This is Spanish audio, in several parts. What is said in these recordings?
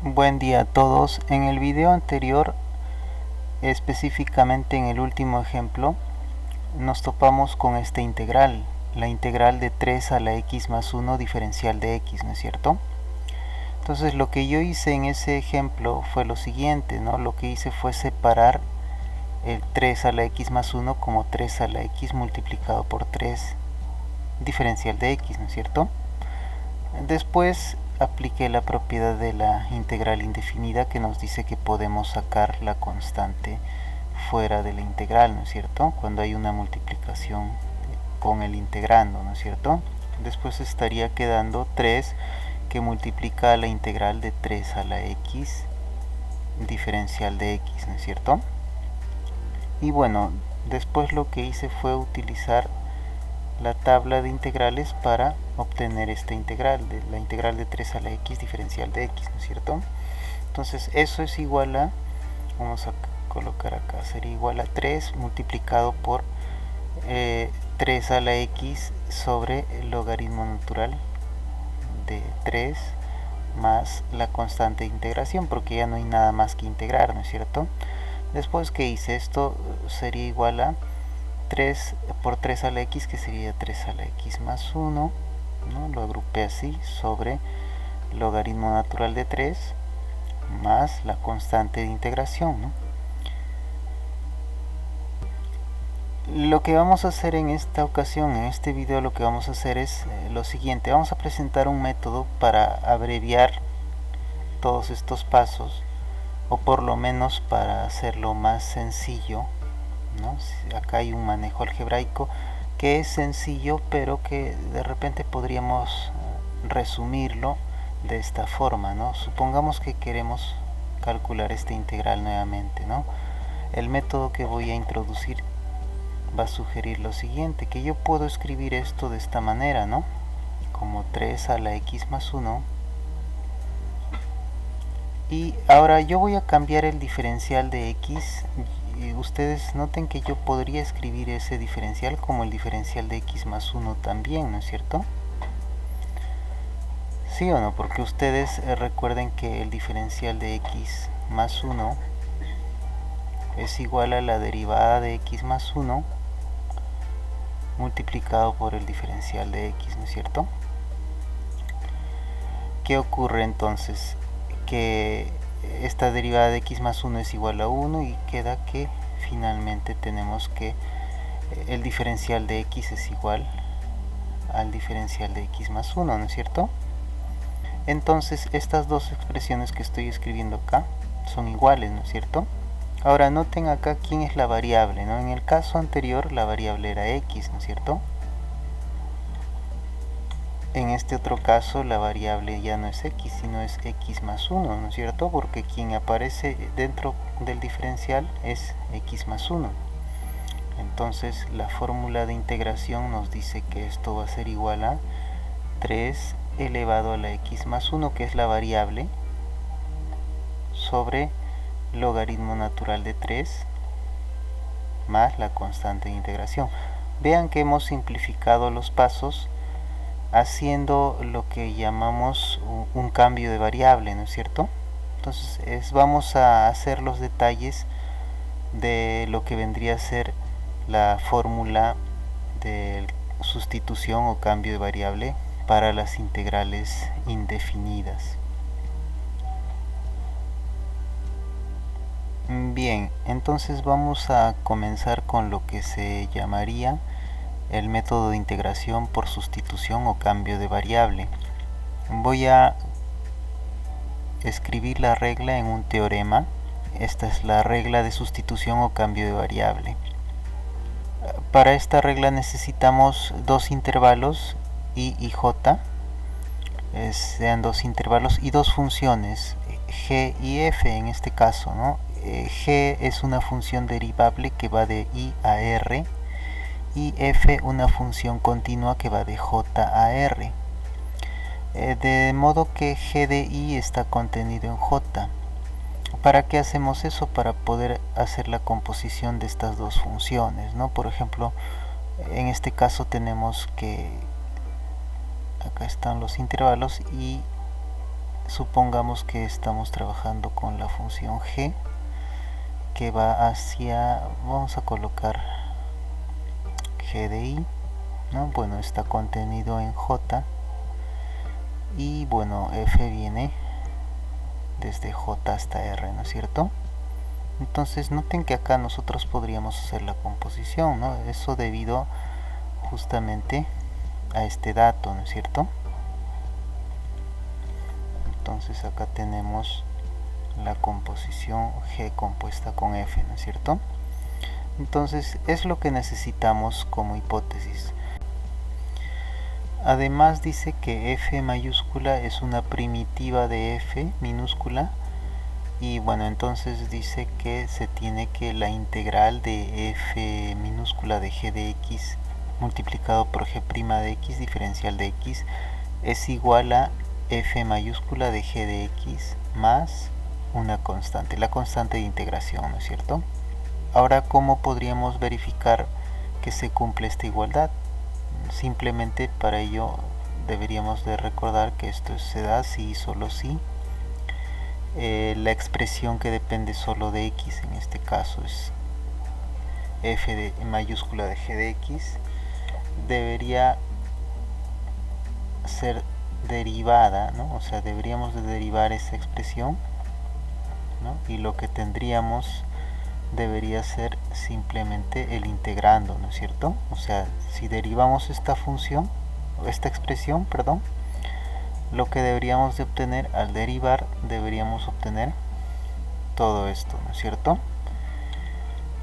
Buen día a todos. En el video anterior, específicamente en el último ejemplo, nos topamos con esta integral, la integral de 3 a la x más 1 diferencial de x, ¿no es cierto? Entonces lo que yo hice en ese ejemplo fue lo siguiente, ¿no? Lo que hice fue separar el 3 a la x más 1 como 3 a la x multiplicado por 3 diferencial de x, ¿no es cierto? Después apliqué la propiedad de la integral indefinida que nos dice que podemos sacar la constante fuera de la integral, ¿no es cierto? Cuando hay una multiplicación con el integrando, ¿no es cierto? Después estaría quedando 3 que multiplica la integral de 3 a la x diferencial de x, ¿no es cierto? Y bueno, después lo que hice fue utilizar la tabla de integrales para obtener esta integral, la integral de 3 a la x diferencial de x, ¿no es cierto? Entonces eso es igual a, vamos a colocar acá, sería igual a 3 multiplicado por 3 a la x sobre el logaritmo natural de 3 más la constante de integración, porque ya no hay nada más que integrar, ¿no es cierto? Después que hice esto sería igual a 3 por 3 a la x, que sería 3 a la x más 1, ¿no? Lo agrupé así, sobre logaritmo natural de 3 más la constante de integración, ¿no? Lo que vamos a hacer en esta ocasión, en este video, lo que vamos a hacer es lo siguiente. Vamos a presentar un método para abreviar todos estos pasos, o por lo menos para hacerlo más sencillo, ¿no? Acá hay un manejo algebraico que es sencillo, pero que de repente podríamos resumirlo de esta forma, ¿no? Supongamos que queremos calcular esta integral nuevamente, ¿no? El método que voy a introducir va a sugerir lo siguiente, que yo puedo escribir esto de esta manera, ¿no? Como 3 a la x más 1. Y ahora yo voy a cambiar el diferencial de x. Y ustedes noten que yo podría escribir ese diferencial como el diferencial de x más 1 también, ¿no es cierto? ¿Sí o no? Porque ustedes recuerden que el diferencial de x más 1 es igual a la derivada de x más 1 multiplicado por el diferencial de x, ¿no es cierto? ¿Qué ocurre entonces? Que esta derivada de x más 1 es igual a 1 y queda que finalmente tenemos que el diferencial de x es igual al diferencial de x más 1, ¿no es cierto? Entonces estas dos expresiones que estoy escribiendo acá son iguales, ¿no es cierto? Ahora noten acá quién es la variable, ¿no? En el caso anterior la variable era x, ¿no es cierto? En este otro caso la variable ya no es x, sino es x más 1, ¿no es cierto? Porque quien aparece dentro del diferencial es x más 1. Entonces la fórmula de integración nos dice que esto va a ser igual a 3 elevado a la x más 1, que es la variable, sobre logaritmo natural de 3 más la constante de integración. Vean que hemos simplificado los pasos haciendo lo que llamamos un cambio de variable, ¿no es cierto? Entonces vamos a hacer los detalles de lo que vendría a ser la fórmula de sustitución o cambio de variable para las integrales indefinidas. Bien, entonces vamos a comenzar con lo que se llamaría el método de integración por sustitución o cambio de variable. Voy a escribir la regla en un teorema. Esta es la regla de sustitución o cambio de variable. Para esta regla necesitamos dos intervalos i y j, sean dos intervalos, y dos funciones, g y f en este caso, ¿no? G es una función derivable que va de i a r, y f una función continua que va de j a r. De modo que g de i está contenido en j. ¿Para qué hacemos eso? Para poder hacer la composición de estas dos funciones, ¿no? Por ejemplo, en este caso tenemos que acá están los intervalos y supongamos que estamos trabajando con la función g que va hacia, vamos a colocar g de i, ¿no? Bueno, está contenido en j y bueno, f viene desde j hasta r, ¿no es cierto? Entonces noten que acá nosotros podríamos hacer la composición, ¿no? Eso debido justamente a este dato, ¿no es cierto? Entonces acá tenemos la composición g compuesta con f, ¿no es cierto? Entonces es lo que necesitamos como hipótesis. Además dice que f mayúscula es una primitiva de f minúscula y bueno, entonces dice que se tiene que la integral de f minúscula de g de x multiplicado por g' de x diferencial de x es igual a f mayúscula de g de x más una constante, la constante de integración, ¿no es cierto? Ahora, ¿cómo podríamos verificar que se cumple esta igualdad? Simplemente para ello deberíamos de recordar que esto se da si y solo si la expresión que depende solo de x, en este caso es f de mayúscula de g de x, debería ser derivada, ¿no? O sea, deberíamos de derivar esa expresión, ¿no? Y lo que tendríamos debería ser simplemente el integrando, ¿no es cierto? O sea, si derivamos esta función, esta expresión, perdón, lo que deberíamos de obtener al derivar, deberíamos obtener todo esto, ¿no es cierto?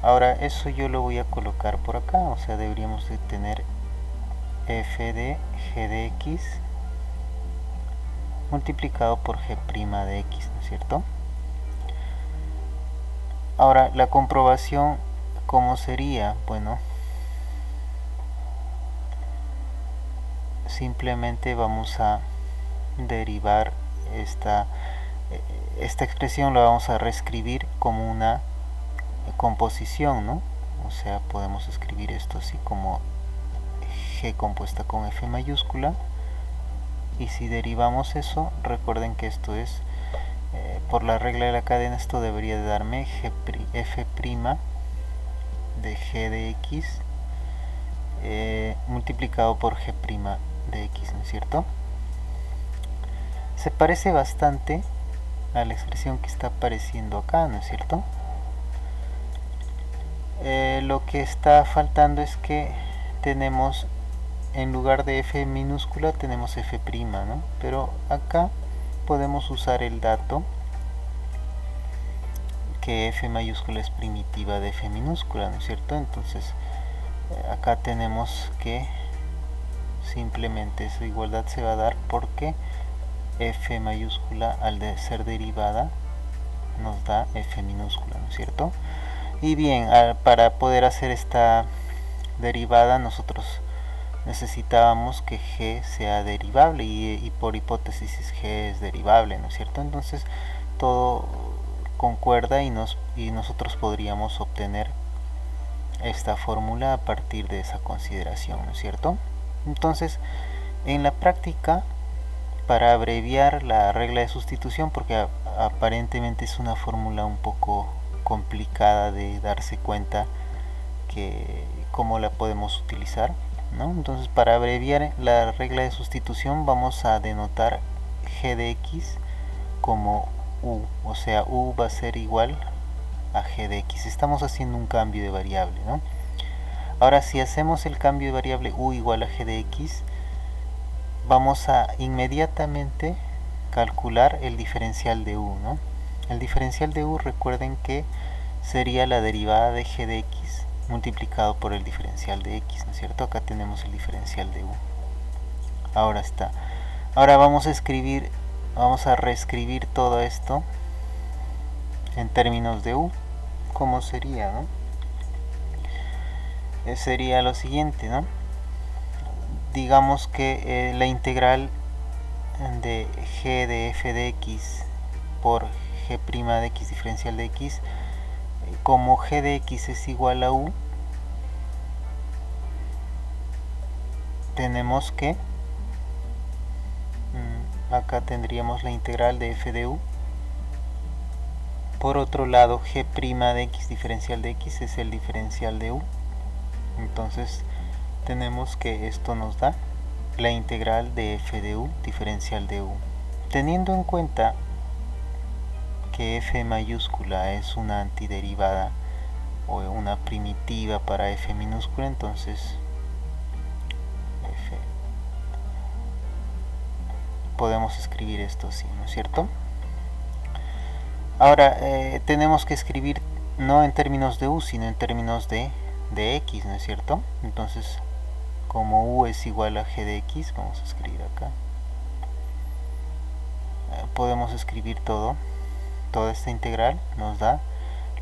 Ahora eso yo lo voy a colocar por acá, o sea, deberíamos de tener f de g de x multiplicado por g' de x, ¿no es cierto? Ahora, la comprobación, ¿cómo sería? Bueno, simplemente vamos a derivar esta expresión, la vamos a reescribir como una composición, ¿no? O sea, podemos escribir esto así como g compuesta con f mayúscula, y si derivamos eso, recuerden que esto es por la regla de la cadena, esto debería de darme f' de g de x multiplicado por g' de x, ¿no es cierto? Se parece bastante a la expresión que está apareciendo acá, ¿no es cierto? Lo que está faltando es que tenemos, en lugar de f minúscula tenemos f', ¿no? Pero acá podemos usar el dato que f mayúscula es primitiva de f minúscula, ¿no es cierto? Entonces acá tenemos que simplemente esa igualdad se va a dar porque f mayúscula al ser derivada nos da f minúscula, ¿no es cierto? Y bien, para poder hacer esta derivada nosotros necesitábamos que g sea derivable y por hipótesis g es derivable, ¿no es cierto? Entonces todo concuerda y nosotros podríamos obtener esta fórmula a partir de esa consideración, ¿no es cierto? Entonces, en la práctica, para abreviar la regla de sustitución, porque aparentemente es una fórmula un poco complicada de darse cuenta que cómo la podemos utilizar, ¿no? Entonces, para abreviar la regla de sustitución vamos a denotar g de x como u, o sea, u va a ser igual a g de x. Estamos haciendo un cambio de variable, ¿no? Ahora, si hacemos el cambio de variable u igual a g de x, vamos a inmediatamente calcular el diferencial de u, ¿no? El diferencial de u, recuerden que sería la derivada de g de x multiplicado por el diferencial de x, ¿no es cierto? Acá tenemos el diferencial de u. Ahora está. Ahora vamos a reescribir todo esto en términos de u. ¿Cómo sería, no? Sería lo siguiente, ¿no? Digamos que la integral de g de f de x por g' de x diferencial de x, como g de x es igual a u, tenemos que acá tendríamos la integral de f de u. Por otro lado, g' de x diferencial de x es el diferencial de u. Entonces tenemos que esto nos da la integral de f de u diferencial de u. Teniendo en cuenta que f mayúscula es una antiderivada o una primitiva para f minúscula, entonces f podemos escribir esto así, ¿no es cierto? Ahora tenemos que escribir no en términos de u, sino en términos de x, ¿no es cierto? Entonces, como u es igual a g de x, vamos a escribir acá. Podemos escribir toda esta integral, nos da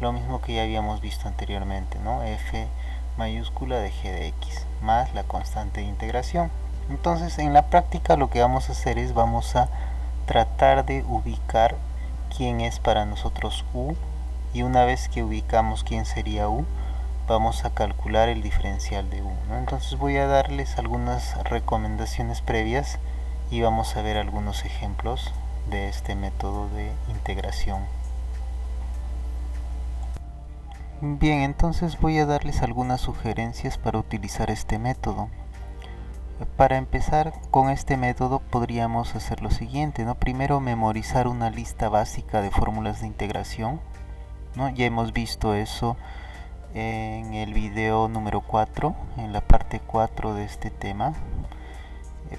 lo mismo que ya habíamos visto anteriormente, ¿no? F mayúscula de g de x más la constante de integración. Entonces, en la práctica lo que vamos a hacer es vamos a tratar de ubicar quién es para nosotros u, y una vez que ubicamos quién sería u, vamos a calcular el diferencial de u, ¿no? Entonces voy a darles algunas recomendaciones previas y vamos a ver algunos ejemplos de este método de integración. Bien, entonces voy a darles algunas sugerencias para utilizar este método. Para empezar con este método podríamos hacer lo siguiente, ¿no? Primero memorizar una lista básica de fórmulas de integración, ¿no? Ya hemos visto eso en el video número 4, en la parte 4 de este tema.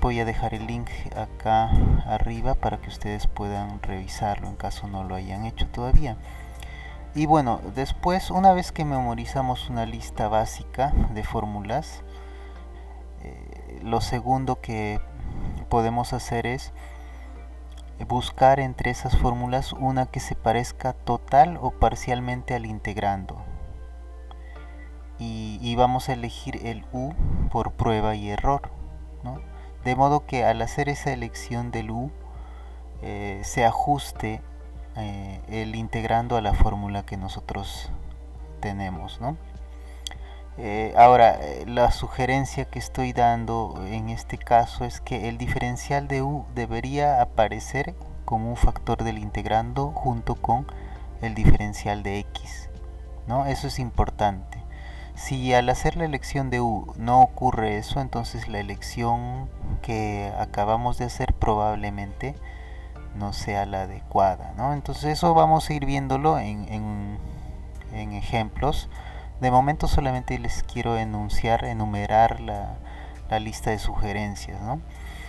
Voy a dejar el link acá arriba para que ustedes puedan revisarlo en caso no lo hayan hecho todavía. Y bueno, después, una vez que memorizamos una lista básica de fórmulas, lo segundo que podemos hacer es buscar entre esas fórmulas una que se parezca total o parcialmente al integrando. Y vamos a elegir el u por prueba y error, ¿no? De modo que al hacer esa elección del u, se ajuste el integrando a la fórmula que nosotros tenemos, ¿no? Ahora, la sugerencia que estoy dando en este caso es que el diferencial de u debería aparecer como un factor del integrando junto con el diferencial de x, ¿no? Eso es importante. Si al hacer la elección de u no ocurre eso, entonces la elección que acabamos de hacer probablemente no sea la adecuada, ¿no? Entonces eso vamos a ir viéndolo en ejemplos. De momento solamente les quiero enumerar la lista de sugerencias, ¿no?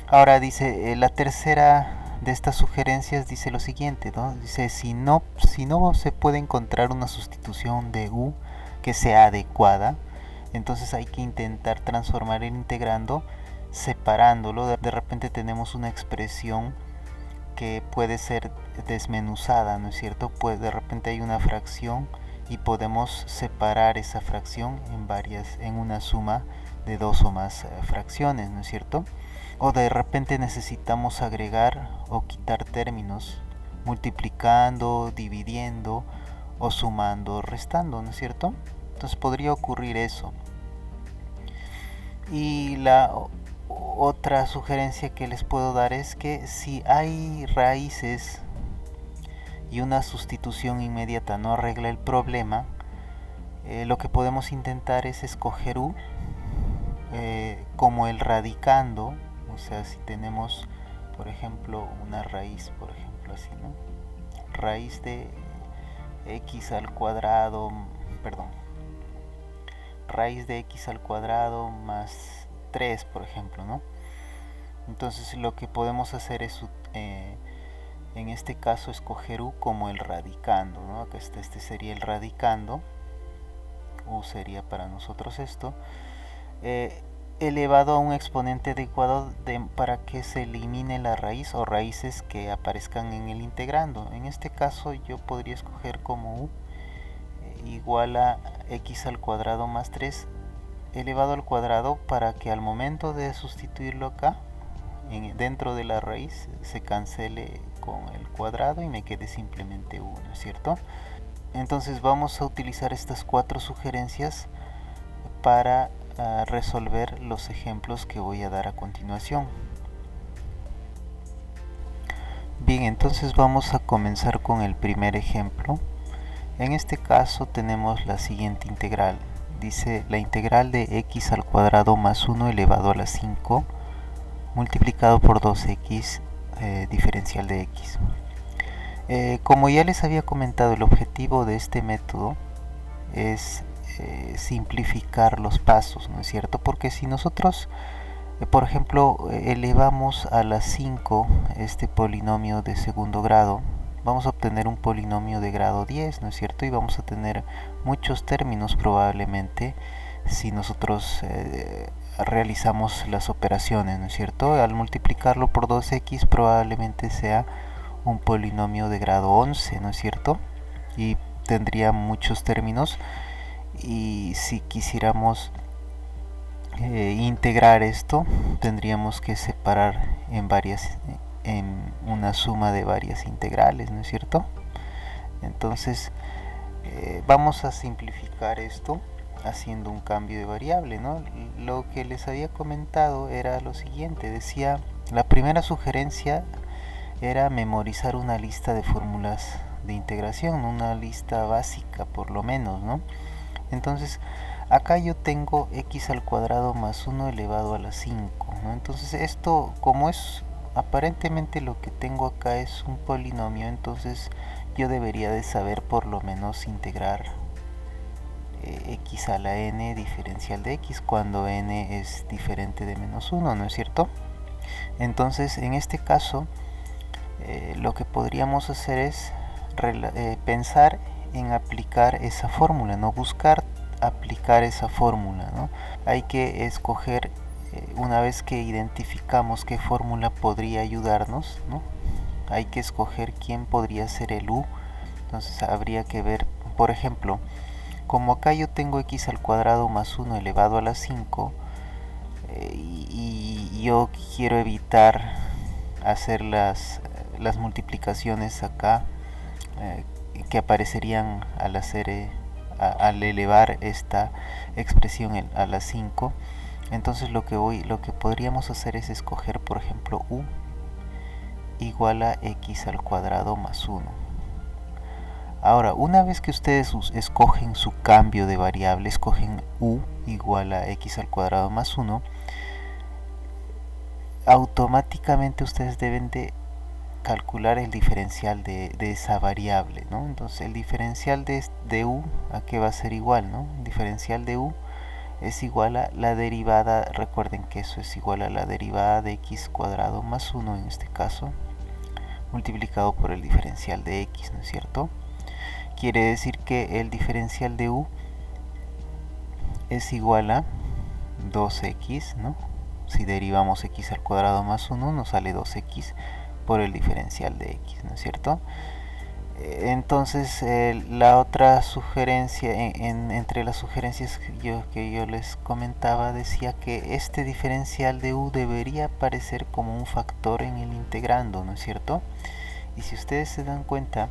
Ahora dice, la tercera de estas sugerencias dice lo siguiente, ¿no? Dice, si no se puede encontrar una sustitución de u que sea adecuada, entonces hay que intentar transformar el integrando separándolo. De repente tenemos una expresión que puede ser desmenuzada, ¿no es cierto? Pues de repente hay una fracción y podemos separar esa fracción en una suma de dos o más fracciones, ¿no es cierto? O de repente necesitamos agregar o quitar términos, multiplicando, dividiendo o sumando, restando, ¿no es cierto? Entonces podría ocurrir eso. Y la otra sugerencia que les puedo dar es que si hay raíces y una sustitución inmediata no arregla el problema, lo que podemos intentar es escoger u como el radicando. O sea, si tenemos por ejemplo una raíz, por ejemplo así, ¿no? Raíz de x al cuadrado, perdón, raíz de x al cuadrado más 3, por ejemplo, ¿no? Entonces lo que podemos hacer es en este caso escoger u como el radicando, ¿no? Acá este sería el radicando, u sería para nosotros esto, elevado a un exponente adecuado para que se elimine la raíz o raíces que aparezcan en el integrando. En este caso yo podría escoger como u igual a x al cuadrado más 3 elevado al cuadrado, para que al momento de sustituirlo acá dentro de la raíz se cancele con el cuadrado y me quede simplemente 1, ¿no es cierto? Entonces vamos a utilizar estas 4 sugerencias para resolver los ejemplos que voy a dar a continuación. Bien, entonces vamos a comenzar con el primer ejemplo. En este caso tenemos la siguiente integral. Dice la integral de x al cuadrado más 1 elevado a la 5 multiplicado por 2x diferencial de x. Como ya les había comentado, el objetivo de este método es simplificar los pasos, ¿no es cierto? Porque si nosotros, por ejemplo, elevamos a la 5 este polinomio de segundo grado, vamos a obtener un polinomio de grado 10, ¿no es cierto? Y vamos a tener muchos términos probablemente si nosotros realizamos las operaciones, ¿no es cierto? Al multiplicarlo por 2x probablemente sea un polinomio de grado 11, ¿no es cierto? Y tendría muchos términos, y si quisiéramos integrar esto, tendríamos que separar en una suma de varias integrales, ¿no es cierto? Entonces vamos a simplificar esto haciendo un cambio de variable, ¿no? Lo que les había comentado era lo siguiente, decía, la primera sugerencia era memorizar una lista de fórmulas de integración, una lista básica por lo menos, ¿no? Entonces acá yo tengo x al cuadrado más 1 elevado a la 5, ¿no? Entonces esto, como es aparentemente lo que tengo acá es un polinomio, entonces yo debería de saber por lo menos integrar x a la n diferencial de x cuando n es diferente de menos 1, ¿no es cierto? Entonces en este caso lo que podríamos hacer es pensar en aplicar esa fórmula, ¿no? Buscar aplicar esa fórmula, ¿no? Hay que escoger, una vez que identificamos qué fórmula podría ayudarnos, ¿no? Hay que escoger quién podría ser el u. Entonces habría que ver, por ejemplo, como acá yo tengo x al cuadrado más 1 elevado a la 5, y yo quiero evitar hacer las multiplicaciones acá que aparecerían al elevar esta expresión a la 5. Entonces lo que podríamos hacer es escoger, por ejemplo, u igual a x al cuadrado más 1. Ahora, una vez que ustedes escogen su cambio de variable, escogen u igual a x al cuadrado más 1, automáticamente ustedes deben de calcular el diferencial de esa variable, ¿no? Entonces el diferencial de u, ¿a qué va a ser igual, no? El diferencial de u es igual a la derivada, recuerden que eso es igual a la derivada de x cuadrado más 1 en este caso, multiplicado por el diferencial de x, ¿no es cierto? Quiere decir que el diferencial de u es igual a 2x, ¿no? Si derivamos x al cuadrado más 1 nos sale 2x por el diferencial de x, ¿no es cierto? Entonces la otra sugerencia, entre las sugerencias que yo les comentaba, decía que este diferencial de u debería aparecer como un factor en el integrando, ¿no es cierto? Y si ustedes se dan cuenta,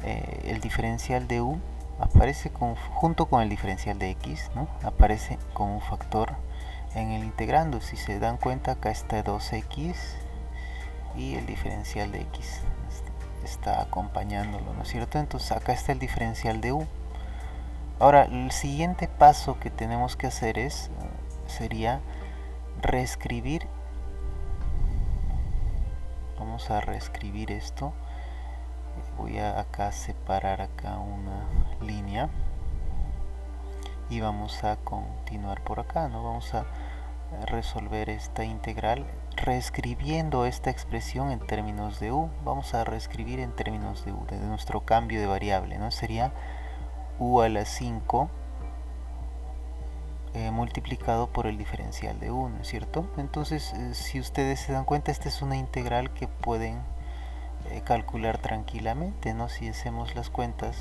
el diferencial de u aparece junto con el diferencial de x, ¿no? Aparece como un factor en el integrando. Si se dan cuenta, acá está 2x y el diferencial de x está acompañándolo, ¿no es cierto? Entonces acá está el diferencial de u. Ahora el siguiente paso que tenemos que hacer sería reescribir. Vamos a reescribir esto. Voy a acá separar acá una línea y vamos a continuar por acá, ¿no? Vamos a resolver esta integral reescribiendo esta expresión en términos de u. Vamos a reescribir en términos de u, de nuestro cambio de variable, ¿no? Sería u a la 5 multiplicado por el diferencial de u, ¿no es cierto? Entonces si ustedes se dan cuenta, esta es una integral que pueden calcular tranquilamente, ¿no? Si hacemos las cuentas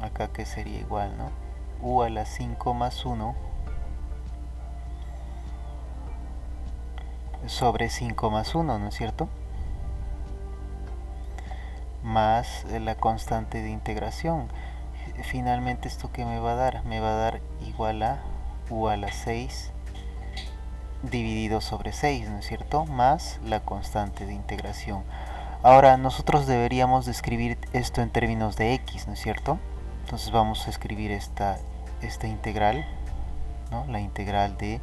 acá, que sería igual, ¿no? U a la 5 más 1 sobre 5 más 1, ¿no es cierto? Más la constante de integración. Finalmente, ¿esto qué me va a dar? Me va a dar igual a u a la 6 dividido sobre 6, ¿no es cierto? Más la constante de integración. Ahora nosotros deberíamos de escribir esto en términos de x, ¿no es cierto? Entonces vamos a escribir esta integral, ¿no? La integral de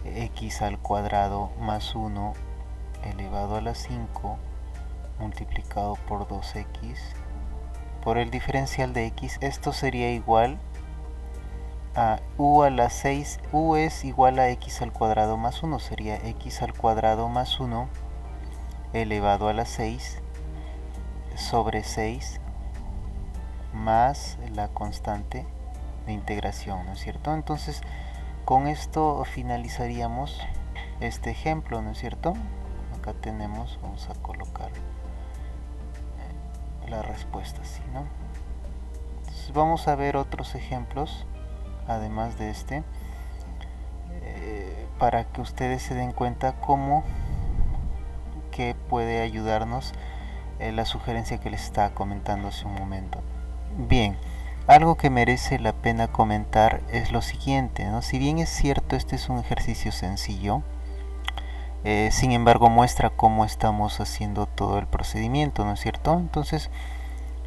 x al cuadrado más 1 elevado a la 5 multiplicado por 2x por el diferencial de x. Esto sería igual a u a la 6. U es igual a x al cuadrado más 1, sería x al cuadrado más 1 elevado a la 6 sobre 6 más la constante de integración, ¿no es cierto? Entonces con esto finalizaríamos este ejemplo, ¿no es cierto? Acá tenemos, vamos a colocar la respuesta así, ¿no? Entonces vamos a ver otros ejemplos además de este, para que ustedes se den cuenta cómo que puede ayudarnos la sugerencia que les estaba comentando hace un momento. Bien, algo que merece la pena comentar es lo siguiente, ¿no? Si bien es cierto, este es un ejercicio sencillo, sin embargo muestra cómo estamos haciendo todo el procedimiento, ¿no es cierto? Entonces,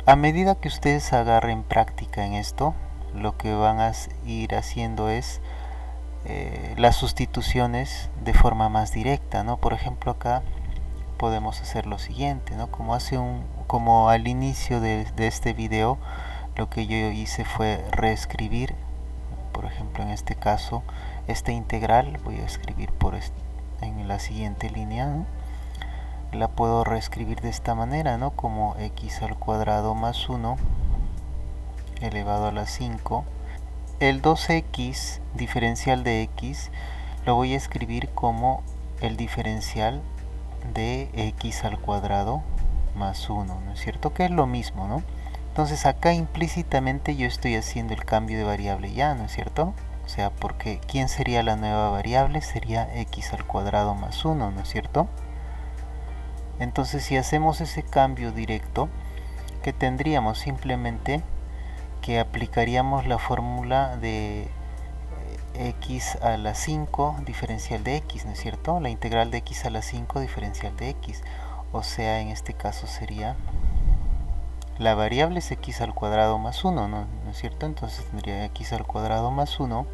a medida que ustedes agarren práctica en esto, lo que van a ir haciendo es las sustituciones de forma más directa, ¿no? Por ejemplo, acá podemos hacer lo siguiente, ¿no? Como al inicio de este video, lo que yo hice fue reescribir, por ejemplo, en este caso, esta integral, voy a escribir en la siguiente línea, ¿no? La puedo reescribir de esta manera, ¿no? Como x al cuadrado más 1 elevado a la 5. El 2x diferencial de x lo voy a escribir como el diferencial de x al cuadrado más 1, ¿no es cierto? Que es lo mismo, ¿no? Entonces acá implícitamente yo estoy haciendo el cambio de variable ya, ¿no es cierto? O sea, porque ¿quién sería la nueva variable? Sería x al cuadrado más 1, ¿no es cierto? Entonces si hacemos ese cambio directo, ¿qué tendríamos? Simplemente que aplicaríamos la fórmula de x a la 5 diferencial de x, ¿no es cierto? La integral de x a la 5 diferencial de x. O sea, en este caso sería, la variable es x al cuadrado más 1, ¿no es cierto? Entonces tendría x al cuadrado más 1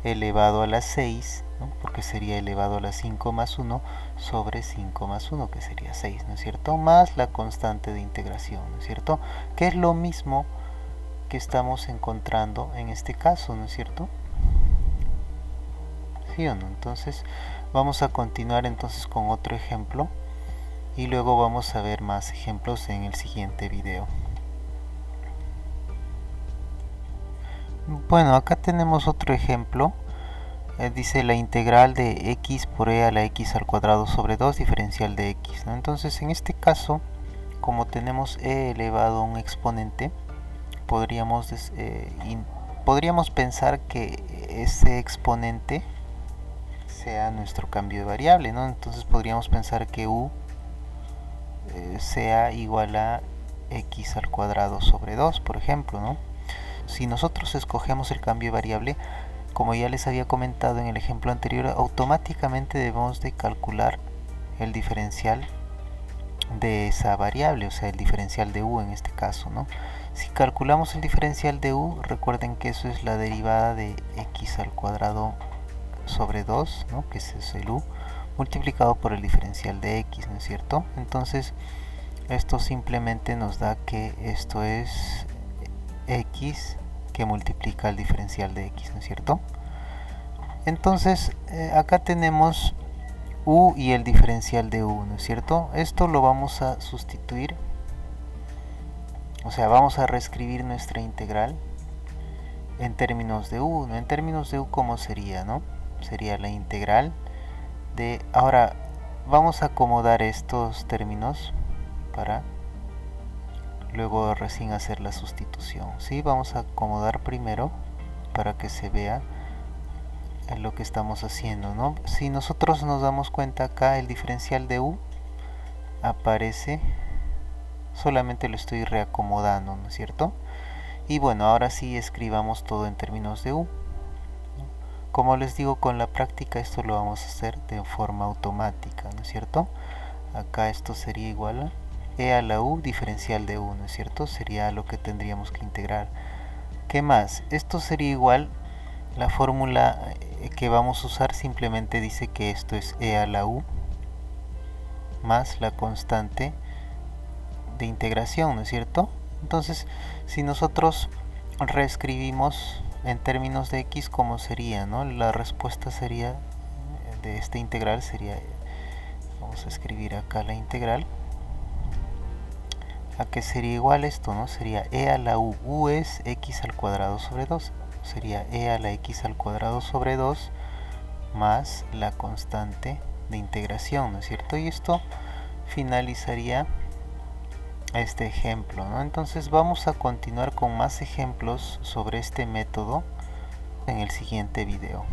elevado a la 6, ¿no? Porque sería elevado a la 5 más 1 sobre 5 más 1, que sería 6, ¿no es cierto? Más la constante de integración, ¿no es cierto? Que es lo mismo que estamos encontrando en este caso, ¿no es cierto? ¿Sí o no? Entonces vamos a continuar entonces con otro ejemplo y luego vamos a ver más ejemplos en el siguiente video. Bueno, acá tenemos otro ejemplo. Dice la integral de x por e a la x al cuadrado sobre 2 diferencial de x, ¿no? Entonces en este caso, como tenemos e elevado a un exponente, podríamos pensar que ese exponente sea nuestro cambio de variable, ¿no? Entonces podríamos pensar que u sea igual a x al cuadrado sobre 2, por ejemplo, ¿no? Si nosotros escogemos el cambio de variable, como ya les había comentado en el ejemplo anterior, automáticamente debemos de calcular el diferencial de esa variable, o sea, el diferencial de u en este caso, ¿no? Si calculamos el diferencial de u, recuerden que eso es la derivada de x al cuadrado sobre 2, ¿no? Que ese es el u, multiplicado por el diferencial de x, ¿no es cierto? Entonces, esto simplemente nos da que esto es x que multiplica el diferencial de x, ¿no es cierto? Entonces, acá tenemos u y el diferencial de u, ¿no es cierto? Esto lo vamos a sustituir, o sea, vamos a reescribir nuestra integral en términos de u, ¿no? En términos de u, ¿cómo sería, no? Sería la integral de... Ahora, vamos a acomodar estos términos para luego recién hacer la sustitución, ¿sí? Vamos a acomodar primero para que se vea lo que estamos haciendo, ¿no? Si nosotros nos damos cuenta acá, el diferencial de u aparece, solamente lo estoy reacomodando, ¿no es cierto? Y bueno, ahora sí escribamos todo en términos de u. Como les digo, con la práctica esto lo vamos a hacer de forma automática, ¿no es cierto? acá esto sería igual a e a la u diferencial de u, ¿no es cierto? Sería lo que tendríamos que integrar. ¿Qué más? Esto sería igual, la fórmula que vamos a usar simplemente dice que esto es e a la u más la constante de integración, ¿no es cierto? Entonces, si nosotros reescribimos en términos de x, ¿cómo sería, no? La respuesta sería de esta integral sería, vamos a escribir acá la integral, a que sería igual esto, ¿no? Sería e a la u es x al cuadrado sobre 2, sería e a la x al cuadrado sobre 2 más la constante de integración, ¿no es cierto? Y esto finalizaría este ejemplo, ¿no? Entonces vamos a continuar con más ejemplos sobre este método en el siguiente video.